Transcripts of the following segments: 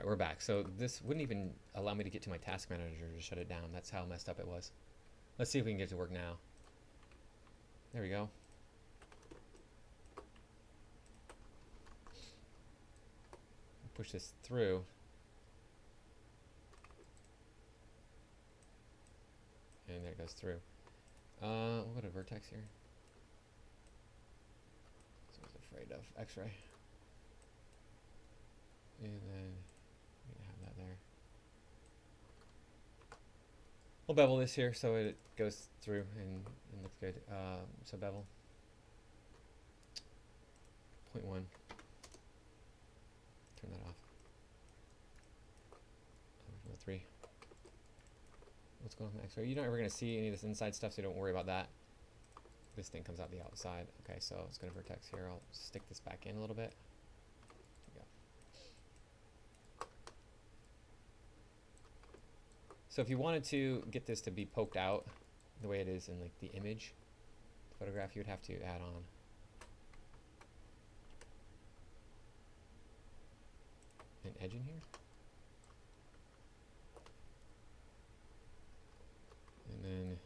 Alright, we're back. So this wouldn't even allow me to get to my task manager to shut it down. That's how messed up it was. Let's see if we can get it to work now. There we go. Push this through. And there it goes through. We'll go to vertex here. So I was afraid of X-ray. And then we have that there. We'll bevel this here so it goes through and looks good. So bevel 0.1. Turn that off. 3. What's going on with X-ray? You're not ever going to see any of this inside stuff, so don't worry about that. This thing comes out the outside. Okay, so it's going to vertex here. I'll stick this back in a little bit. There we go. So if you wanted to get this to be poked out the way it is in like the image photograph, you would have to add on an edge in here. And then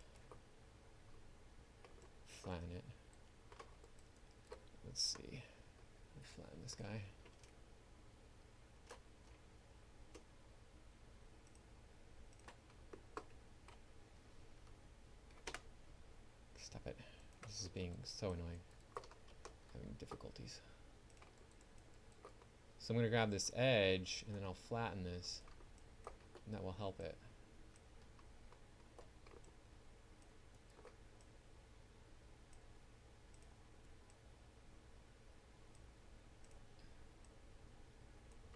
flatten it. Let's see. Flatten this guy. Stop it. This is being so annoying. Having difficulties. So I'm going to grab this edge and then I'll flatten this. And that will help it.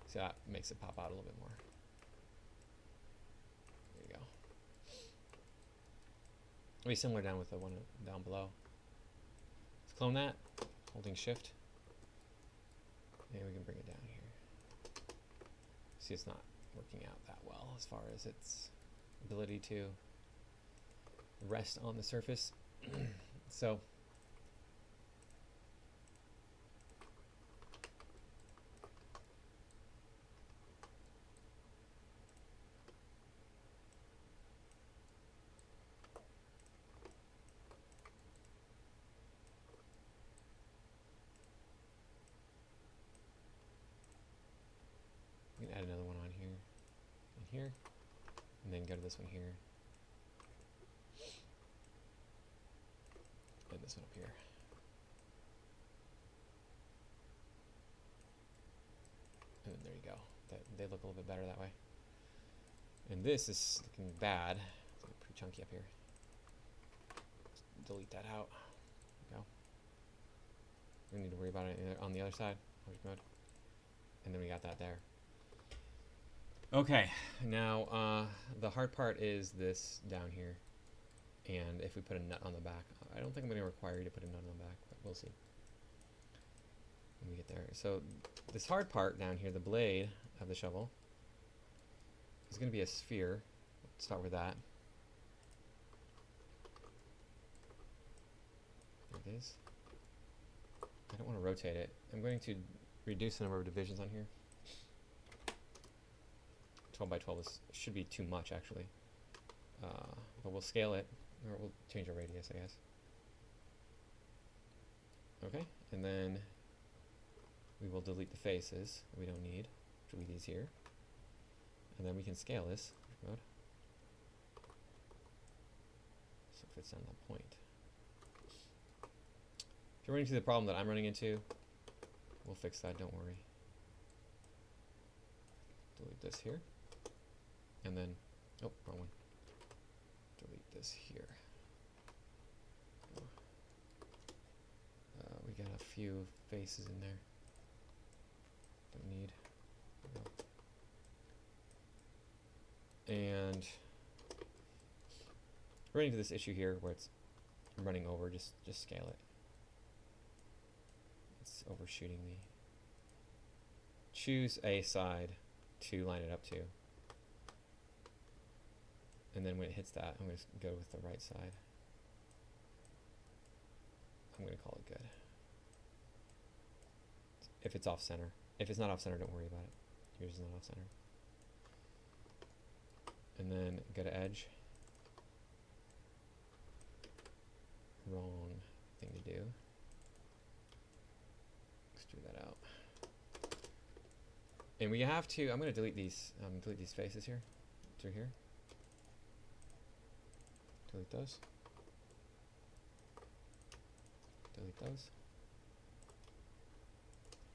So that makes it pop out a little bit more. There you go. It'll be similar down with the one down below. Let's clone that, holding shift. And we can bring it down here. See, it's not working out that well as far as its ability to rest on the surface. So we can add another one on here and here, and then go to this one here, and this one up here. And then there you go. They look a little bit better that way. And this is looking bad. It's pretty chunky up here. Let's delete that out. There we go. We don't need to worry about it on the other side. Object mode. And then we got that there. Okay, now the hard part is this down here. And if we put a nut on the back, I don't think I'm going to require you to put a nut on the back, but we'll see when we get there. So this hard part down here, the blade of the shovel, is going to be a sphere. Let's start with that. There it is. I don't want to rotate it. I'm going to reduce the number of divisions on here. 12 by 12 should be too much, actually. But we'll scale it, or we'll change our radius, I guess. Okay, and then we will delete the faces that we don't need, which will be these here. And then we can scale this mode. So it fits down that point. If you're running into the problem that I'm running into, we'll fix that, don't worry. Delete this here. And then, oh, wrong one. Delete this here. We got a few faces in there. Don't need. And we're running into this issue here where it's running over. Just scale it. It's overshooting me. Choose a side to line it up to. And then when it hits that, I'm going to go with the right side. I'm going to call it good. If it's off center. If it's not off center, don't worry about it. Yours is not off center. and then go to edge. Wrong thing to do. Extrude that out. And we have to, I'm going to delete these faces here, through here. Delete those. Delete those.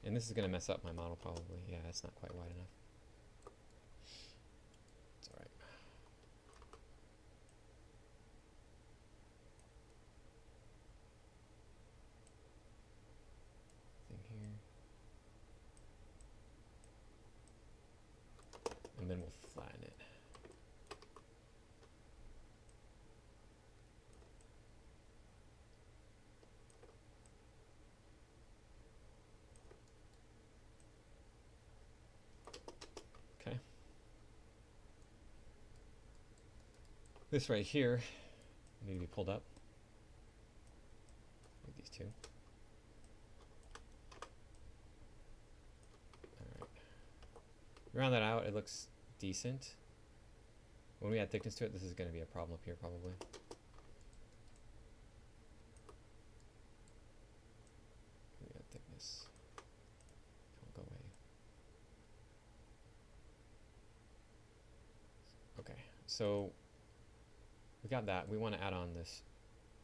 And this is going to mess up my model probably. Yeah, it's not quite wide enough. It's alright. Thing here. And then we'll flatten it. Okay. This right here need to be pulled up. Like these two. Alright. Round that out, it looks decent. When we add thickness to it, this is going to be a problem up here probably. We add thickness. Don't go away. Okay, so we got that. We want to add on this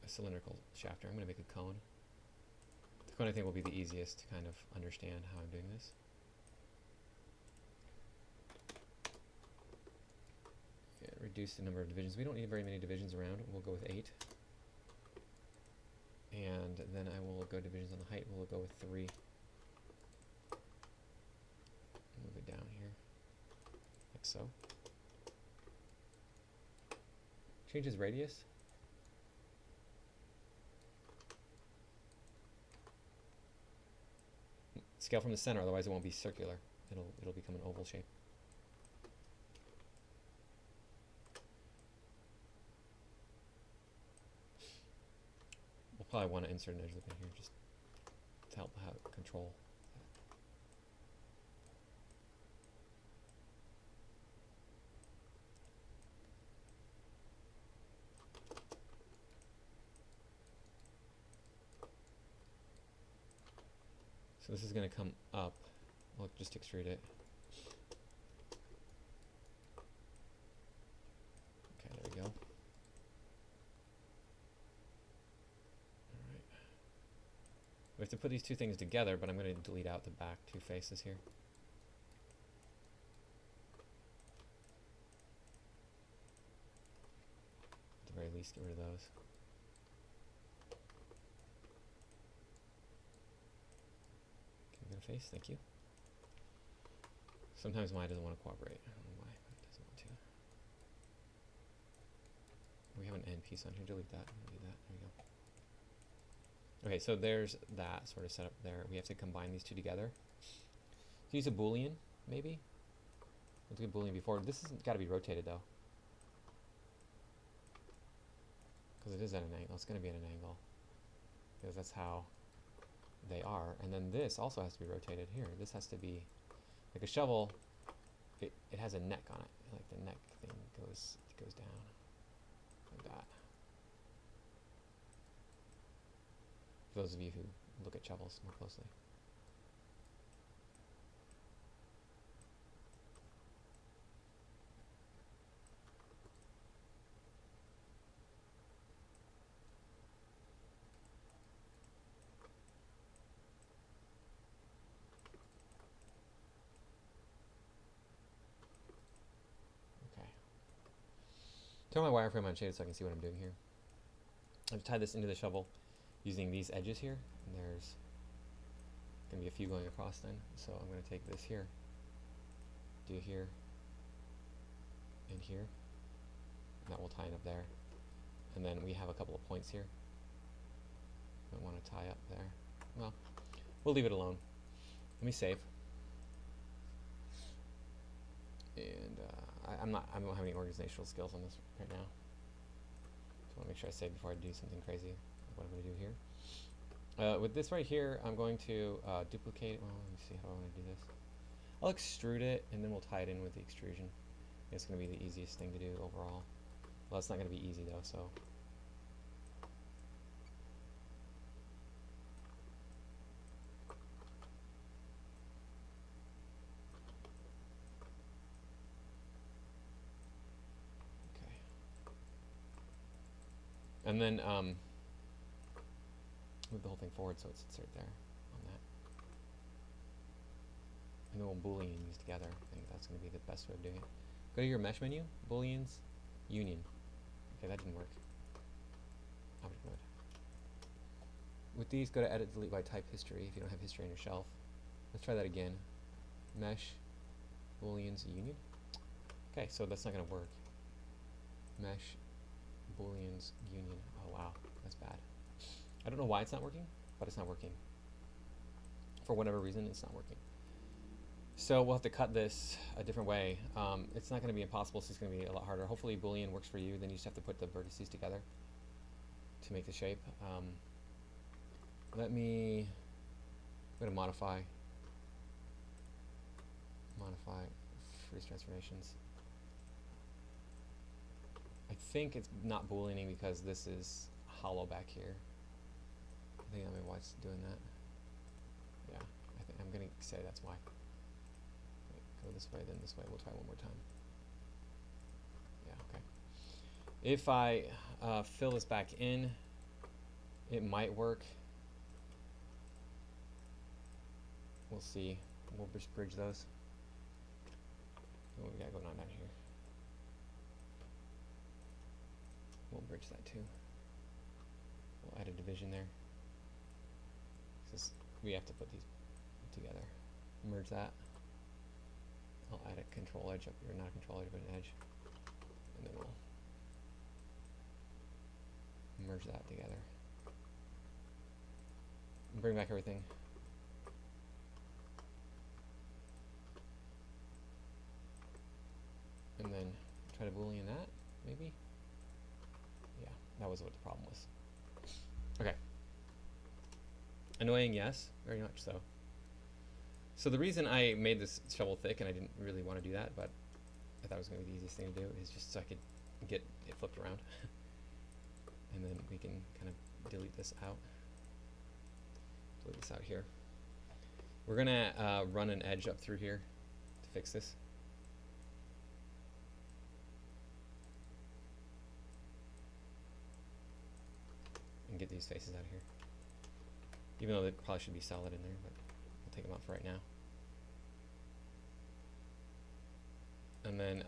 cylindrical shafter. I'm going to make a cone. The cone I think will be the easiest to kind of understand how I'm doing this. Reduce the number of divisions. We don't need very many divisions around. We'll go with 8. And then I will go divisions on the height. We'll go with 3. Move it down here, like so. Change his radius. Scale from the center, otherwise it won't be circular. It'll become an oval shape. Probably want to insert an edge loop in here just to help control that. So this is going to come up. I'll just extrude it. Okay, there we go. We have to put these two things together, but I'm going to delete out the back two faces here. At the very least, get rid of those. Can we get a face? Thank you. Sometimes mine doesn't want to cooperate. I don't know why, but it doesn't want to. We have an end piece on here. Delete that. Delete that. There we go. Okay, so there's that sort of setup there. We have to combine these two together. Use a Boolean, maybe? Let's do a Boolean before. This has got to be rotated, though. Because it is at an angle. It's going to be at an angle. Because that's how they are. And then this also has to be rotated here. This has to be... Like a shovel, it has a neck on it. Like the neck thing goes down. Like that. For those of you who look at shovels more closely. Okay. Turn my wireframe on shaded so I can see what I'm doing here. I've tied this into the shovel using these edges here, and there's going to be a few going across then. So I'm going to take this here, do here, and here, and that will tie it up there. And then we have a couple of points here. I want to tie up there. Well, we'll leave it alone. Let me save. And I don't have any organizational skills on this right now. Just want to make sure I save before I do something crazy. What I'm going to do here. With this right here, I'm going to duplicate. Well, let me see how I want to do this. I'll extrude it, and then we'll tie it in with the extrusion. It's going to be the easiest thing to do overall. Well, it's not going to be easy though, so. Okay. And then move the whole thing forward so it sits right there on that. And then we'll boolean these together. I think that's going to be the best way of doing it. Go to your mesh menu, booleans, union. Okay, that didn't work. Object mode. With these, go to edit, delete by type history if you don't have history on your shelf. Let's try that again. Mesh, booleans, union. Okay, so that's not going to work. Mesh, booleans, union. Oh wow, that's bad. I don't know why it's not working, but it's not working. For whatever reason, it's not working. So we'll have to cut this a different way. It's not going to be impossible, so it's going to be a lot harder. Hopefully Boolean works for you, then you just have to put the vertices together to make the shape. Let me go to modify freeze transformations. I think it's not booleaning because this is hollow back here. I think that may be why it's doing that. Yeah, I think I'm gonna say that's why. Wait, go this way, then this way. We'll try one more time. Yeah, okay. If I fill this back in, it might work. We'll see. We'll just bridge those. Oh, we gotta go down here. We'll bridge that too. We'll add a division there. We have to put these together. Merge that. I'll add a control edge up here, not a control edge, but an edge. And then we'll merge that together. Bring back everything. And then try to boolean that, maybe? Yeah, that was what the problem was. Okay. Annoying, yes, very much so. So the reason I made this shovel thick, and I didn't really want to do that, but I thought it was going to be the easiest thing to do, is just so I could get it flipped around. And then we can kind of delete this out. Delete this out here. We're going to run an edge up through here to fix this. And get these faces out of here. Even though they probably should be solid in there, but I'll take them out for right now. And then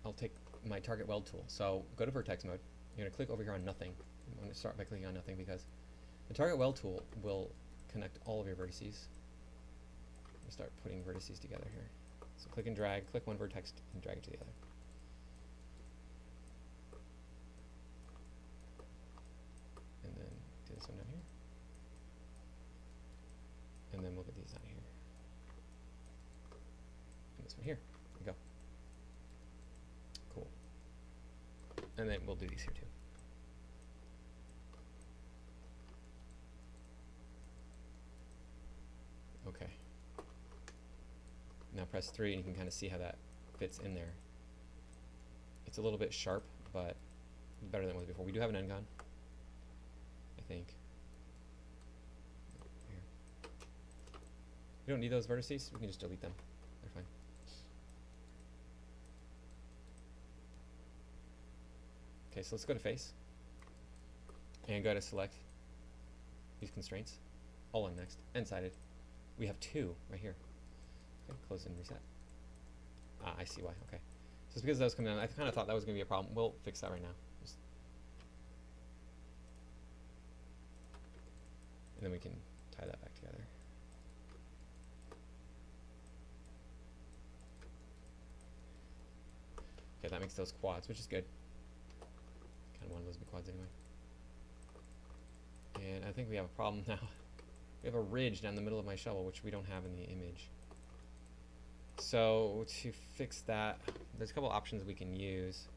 I'll take my target weld tool. So go to vertex mode. You're going to click over here on nothing. I'm going to start by clicking on nothing because the target weld tool will connect all of your vertices. I'm going to start putting vertices together here. So click and drag, click one vertex and drag it to the other. And then do this one down here. And then we'll get these down here. And this one here. There we go. Cool. And then we'll do these here too. Okay. Now press 3 and you can kind of see how that fits in there. It's a little bit sharp, but better than it was before. We do have an end gun, I think. Here. We don't need those vertices. We can just delete them. They're fine. Okay, so let's go to face. And go to select these constraints. All on next. End sided. We have 2 right here. Okay, close and reset. Ah, I see why. Okay. So it's because that was coming down. I kind of thought that was going to be a problem. We'll fix that right now. And then we can tie that back together. Okay, that makes those quads, which is good. Kind of wanted those to be quads anyway. And I think we have a problem now. We have a ridge down the middle of my shovel, which we don't have in the image. So to fix that, there's a couple options we can use.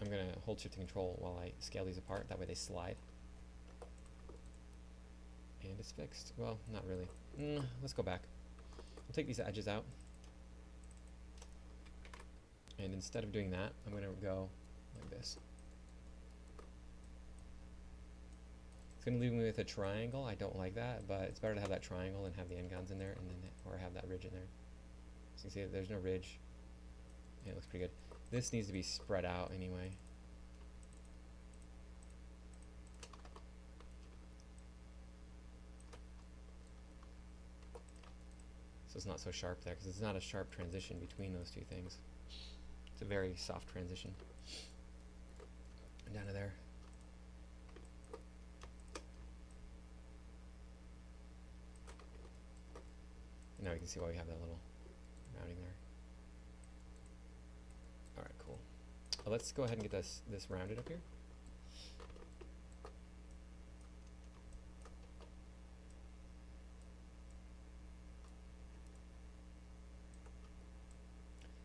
I'm going to hold shift and control while I scale these apart. That way they slide. And it's fixed. Well, not really. Let's go back. We'll take these edges out. And instead of doing that, I'm going to go like this. It's going to leave me with a triangle. I don't like that, but it's better to have that triangle and have the end guns in there, and then or have that ridge in there. So you can see there's no ridge. Yeah, it looks pretty good. This needs to be spread out anyway. So it's not so sharp there, because it's not a sharp transition between those two things. It's a very soft transition. And down to there. And now you can see why we have that little rounding there. Alright, cool. Let's go ahead and get this rounded up here.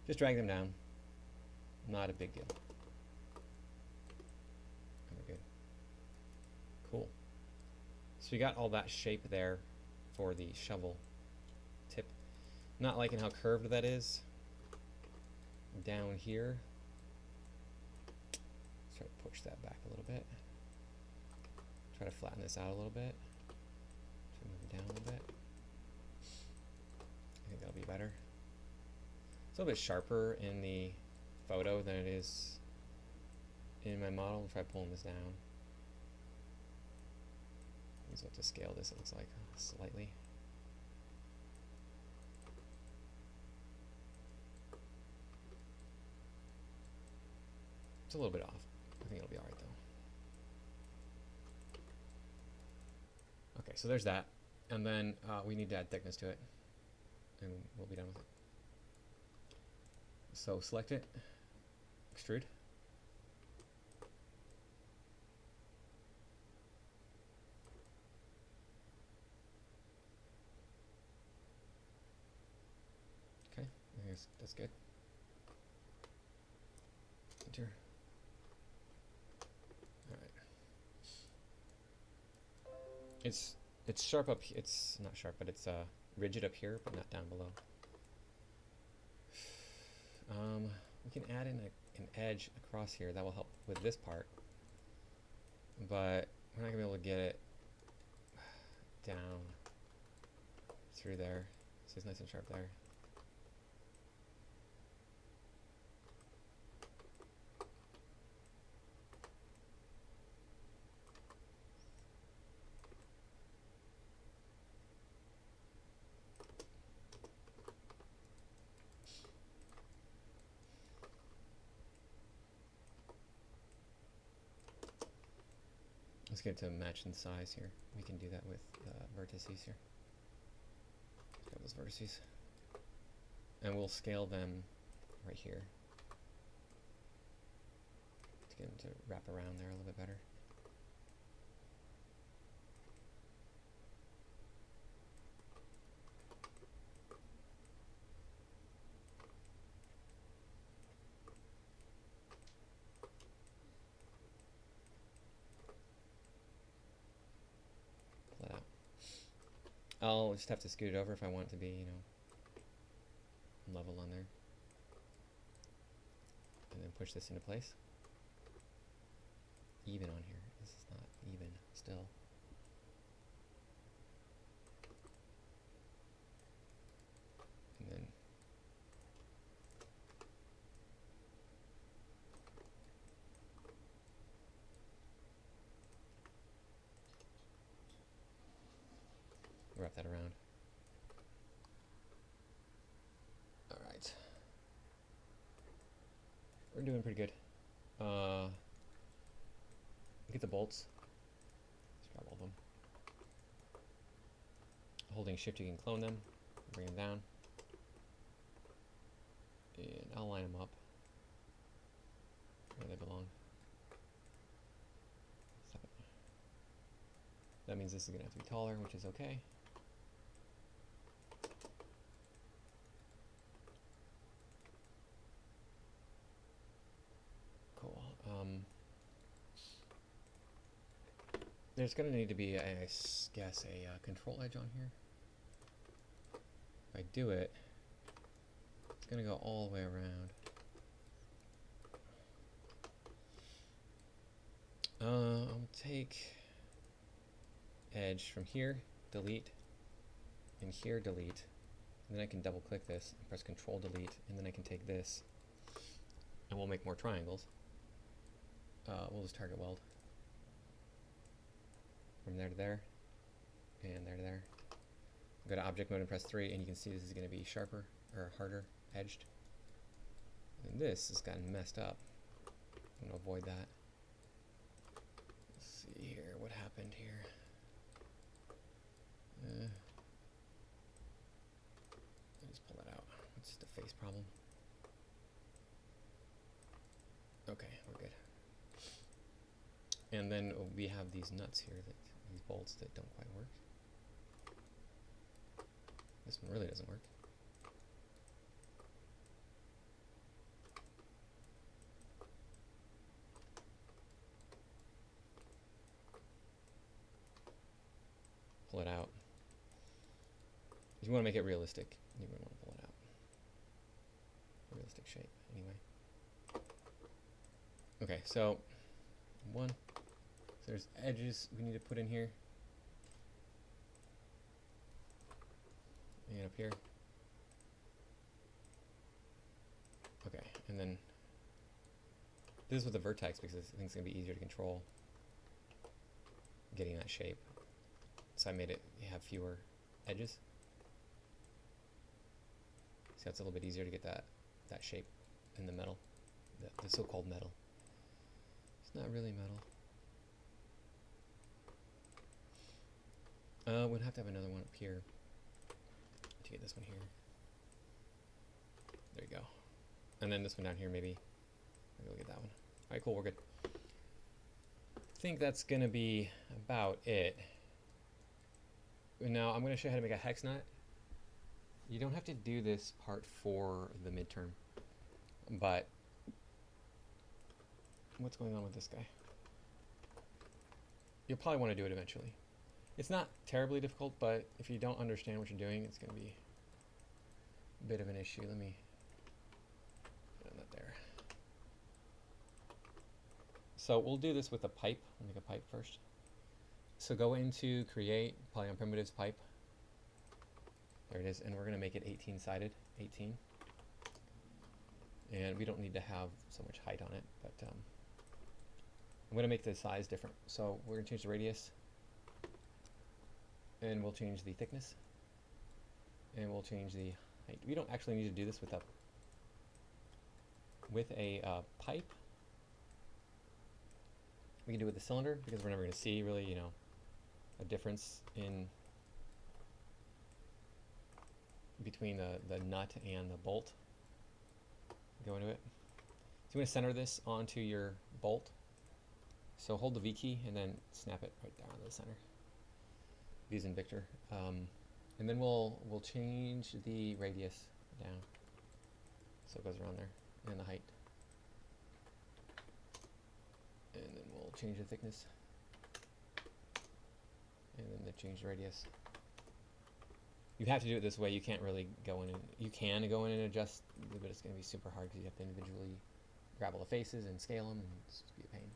Just drag them down. Not a big deal. And we're good. Cool. So you got all that shape there for the shovel tip. Not liking how curved that is. Down here. Let's try to push that back a little bit. Try to flatten this out a little bit. Try to move it down a little bit. I think that'll be better. It's a little bit sharper in the photo than it is in my model. I'll try pulling this down. So to scale this, it looks like slightly. It's a little bit off. I think it'll be alright though. Okay, so there's that. And then we need to add thickness to it. And we'll be done with it. So select it, extrude. Okay, I think that's good. Enter. Alright. It's sharp up. It's not sharp, but it's rigid up here, but not down below. We can add in an edge across here. That will help with this part, but we're not gonna be able to get it down through there. So it's nice and sharp there. Let's get to match in size here. We can do that with vertices here. Grab those vertices. And we'll scale them right here to get them to wrap around there a little bit better. I'll just have to scoot it over if I want it to be, you know, level on there. And then push this into place. Even on here. This is not even still. And then wrap that around. Alright. We're doing pretty good. Get the bolts. Let's grab all of them. Holding shift you can clone them. Bring them down. And I'll line them up where they belong. So that means this is going to have to be taller, which is okay. there's going to need to be, I guess, a control edge on here. If I do it, it's going to go all the way around. I'll take edge from here, delete, and here, delete. And then I can double click this and press Control Delete, and then I can take this and we'll make more triangles. We'll just target weld from there to there and there to there. Go to object mode and press 3, and you can see this is going to be sharper or harder edged. And this has gotten messed up. I'm going to avoid that. Let's see here what happened here. Let's pull that out. It's just a face problem. Okay, we're good. And then we have these nuts here, these bolts that don't quite work. This one really doesn't work. Pull it out. You want to make it realistic. You want to pull it out. Realistic shape, anyway. Okay, so one. So there's edges we need to put in here. And up here. Okay, and then this is with the vertex because I think it's going to be easier to control getting that shape. So I made it have fewer edges. So it's a little bit easier to get that shape in the metal, the so-called metal. It's not really metal. We'll have to have another one up here to get this one here. There you go. And then this one down here, maybe we'll get that one. All right, cool, we're good. I think that's gonna be about it. Now I'm gonna show you how to make a hex nut. You don't have to do this part for the midterm, but what's going on with this guy? You'll probably want to do it eventually. It's not terribly difficult, but if you don't understand what you're doing, it's going to be a bit of an issue. Let me put that there. So we'll do this with a pipe. I'll make a pipe first. So go into Create, Polygon Primitives Pipe. There it is, and we're going to make it 18-sided, 18. And we don't need to have so much height on it, but I'm going to make the size different. So we're going to change the radius, and we'll change the thickness, and we'll change the height. We don't actually need to do this with a pipe. We can do it with the cylinder because we're never going to see really, you know, a difference in between the nut and the bolt. Go into it. So you're going to center this onto your bolt. So hold the V key and then snap it right down to the center. V as in Victor. And then we'll change the radius down so it goes around there, and the height. And then we'll change the thickness. And then change the radius. You have to do it this way. You can't really go in and, you can go in and adjust, but it's going to be super hard because you have to individually grab all the faces and scale them, and it's going to be a pain.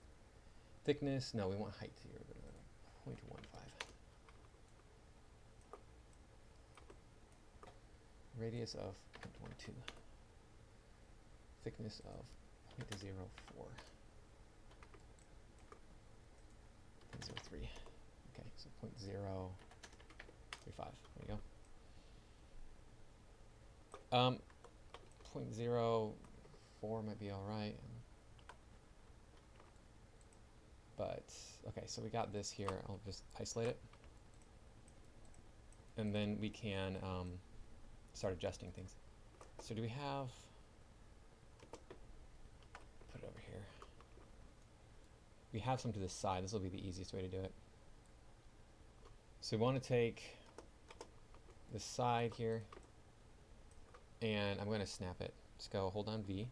Thickness, no, we want height here. We're going to 0.15. Radius of 0.12. Thickness of 0.04. 0.03. Okay, so 0.035. There you go. 0.04 might be all right. But, okay, so we got this here. I'll just isolate it. And then we can start adjusting things. So do we have, put it over here. We have some to the side. This will be the easiest way to do it. So we want to take the side here, and I'm going to snap it. Just go hold down V,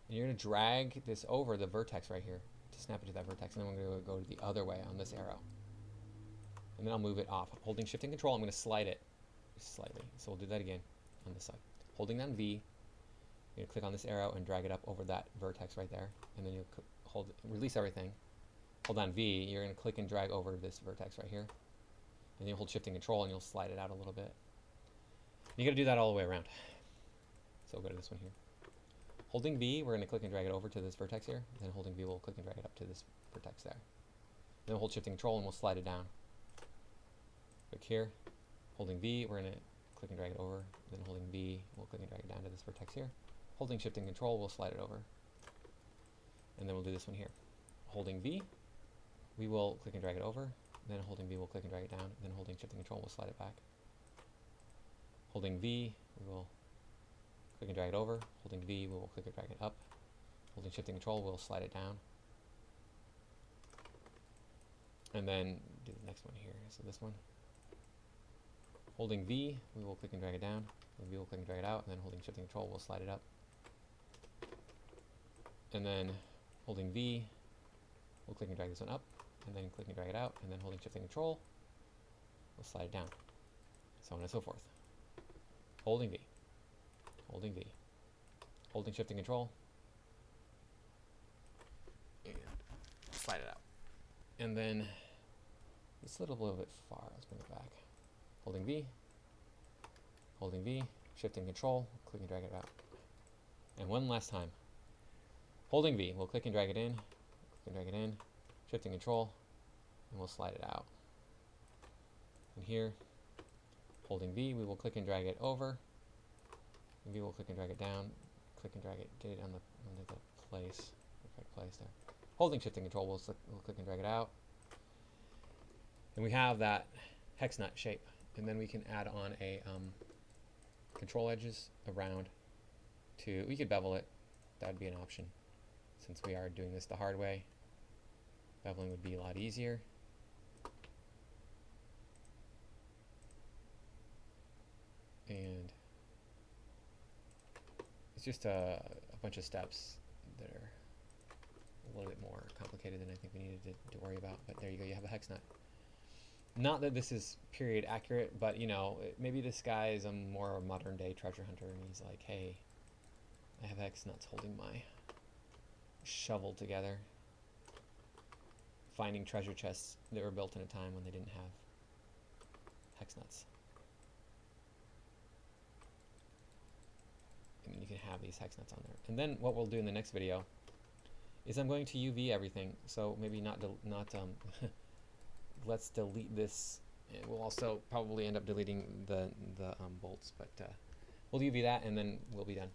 and you're going to drag this over the vertex right here to snap it to that vertex, and then we're going to go the other way on this arrow. and then I'll move it off. Holding Shift and Control, I'm going to slide it slightly. So we'll do that again on this side. Holding down V, you're going to click on this arrow and drag it up over that vertex right there, and then you'll release everything. Hold down V, you're going to click and drag over this vertex right here, and you hold Shift and Control and you'll slide it out a little bit. You got to do that all the way around. So we'll go to this one here. Holding V, we're going to click and drag it over to this vertex here. Then holding V, we'll click and drag it up to this vertex there. Then we'll hold Shift and Control and we'll slide it down. Click here. Holding V, we're going to click and drag it over. Then holding V, we'll click and drag it down to this vertex here. Holding Shift and Control, we'll slide it over. And then we'll do this one here. Holding V, we will click and drag it over. Then holding V, we'll click and drag it down. Then holding Shift and Control, we'll slide it back. Holding V, we will click and drag it over. Holding V, we will click and drag it up. Holding Shift and Control, we'll slide it down. And then do the next one here. So this one. Holding V, we will click and drag it down. Holding V, we'll click and drag it out. And then holding Shift and Control, we'll slide it up. And then holding V, we'll click and drag this one up. And then click and drag it out. And then holding Shift and Control, we'll slide it down. So on and so forth. Holding V. Holding V. Holding Shift and Control. And slide it out. And then it's a little bit far. Let's bring it back. Holding V. Holding V. Shift and Control. Click and drag it out. And one last time. Holding V. We'll click and drag it in. Click and drag it in. Shift and Control. And we'll slide it out. And here. Holding V. We will click and drag it over. V will click and drag it down, click and drag it, get it on the place, perfect place there. Holding Shift and Control, we'll click and drag it out. And we have that hex nut shape. And then we can add on a control edges around to, we could bevel it, that would be an option. Since we are doing this the hard way, beveling would be a lot easier. And it's just a bunch of steps that are a little bit more complicated than I think we needed to worry about. But there you go, you have a hex nut. Not that this is period accurate, but you know, maybe this guy is a more modern day treasure hunter and he's like, hey, I have hex nuts holding my shovel together. Finding treasure chests that were built in a time when they didn't have hex nuts. And you can have these hex nuts on there. And then what we'll do in the next video is I'm going to UV everything. So maybe not let's delete this. And we'll also probably end up deleting the bolts, but we'll UV that and then we'll be done.